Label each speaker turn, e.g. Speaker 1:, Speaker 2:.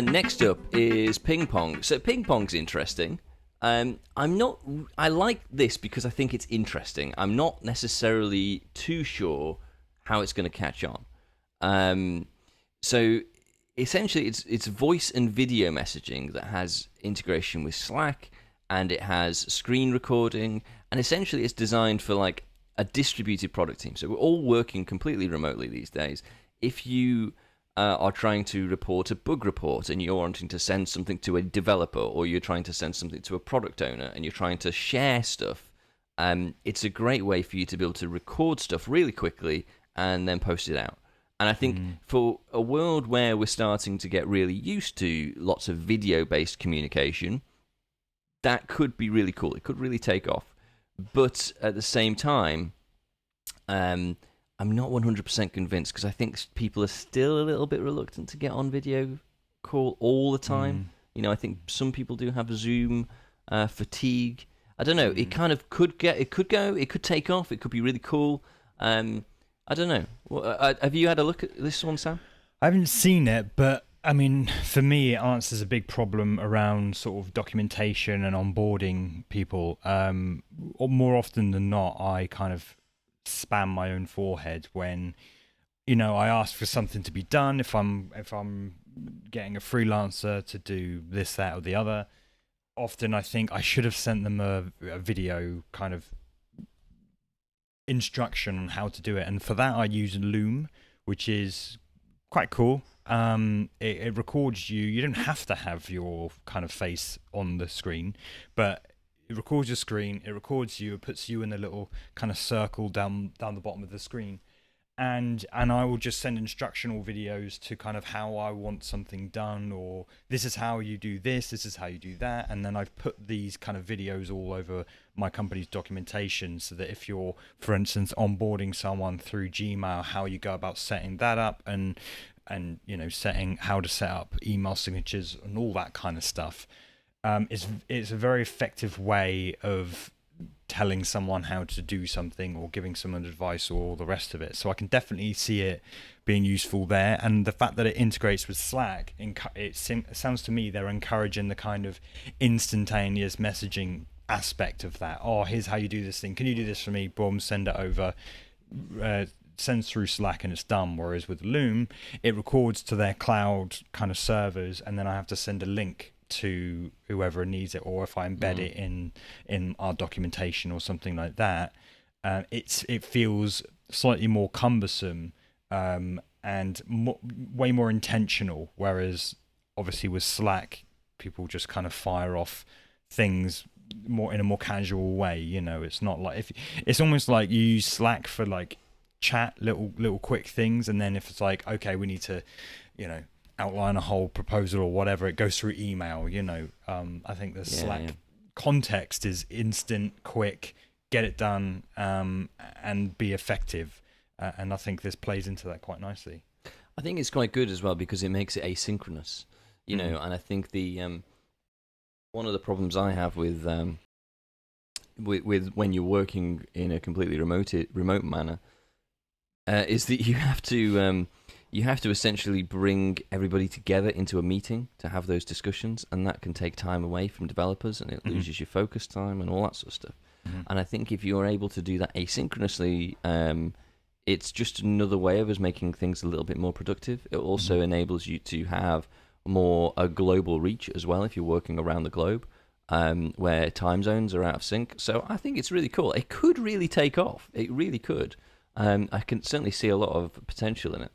Speaker 1: Next up is ping pong. So ping pong's interesting. I like this because I think it's interesting. I'm not necessarily too sure how it's going to catch on. So essentially, it's voice and video messaging that has integration with Slack, and it has screen recording, and essentially it's designed for like a distributed product team. So we're all working completely remotely these days. If you are trying to report a bug report and you're wanting to send something to a developer, or you're trying to send something to a product owner and you're trying to share stuff, it's a great way for you to be able to record stuff really quickly and then post it out. And I think for a world where we're starting to get really used to lots of video-based communication, that could be really cool. It could really take off. But at the same time, I'm not 100% convinced, because I think people are still a little bit reluctant to get on video call all the time. You know, I think some people do have Zoom fatigue. I don't know. It kind of could take off. It could be really cool. I don't know. Have you had a look at this one, Sam?
Speaker 2: I haven't seen it, but I mean, for me, it answers a big problem around sort of documentation and onboarding people. More often than not, I kind of spam my own forehead when, you know, I ask for something to be done. If I'm getting a freelancer to do this, that, or the other, often I think I should have sent them a video kind of instruction on how to do it. And for that, I use Loom, which is quite cool. It records you. You don't have to have your kind of face on the screen, but it records your screen, it records you, it puts you in a little kind of circle down the bottom of the screen. And I will just send instructional videos to kind of how I want something done, or this is how you do this is how you do that. And then I've put these kind of videos all over my company's documentation, so that if you're, for instance, onboarding someone through Gmail, how you go about setting that up, and you know, setting how to set up email signatures and all that kind of stuff. It's a very effective way of telling someone how to do something, or giving someone advice, or all the rest of it. So I can definitely see it being useful there. And the fact that it integrates with Slack, it sounds to me they're encouraging the kind of instantaneous messaging aspect of that. Oh, here's how you do this thing. Can you do this for me? Boom, send it over. Sends through Slack and it's done. Whereas with Loom, it records to their cloud kind of servers, and then I have to send a link to whoever needs it, or if I embed it in our documentation or something like that. It feels slightly more cumbersome and way more intentional, whereas obviously with Slack, people just kind of fire off things more in a more casual way. You know, it's not like, it's almost like you use Slack for like chat, little quick things, and then if it's like, okay, we need to, you know, outline a whole proposal or whatever, it goes through email. You know, I think the Slack context is instant, quick, get it done, and be effective. And I think this plays into that quite nicely.
Speaker 1: I think it's quite good as well, because it makes it asynchronous. You know, and I think the one of the problems I have with when you're working in a completely remote manner is that you have to essentially bring everybody together into a meeting to have those discussions, and that can take time away from developers, and it loses your focus time and all that sort of stuff. And I think if you're able to do that asynchronously, it's just another way of us making things a little bit more productive. It also enables you to have a global reach as well if you're working around the globe, where time zones are out of sync. So I think it's really cool. It could really take off. It really could. I can certainly see a lot of potential in it.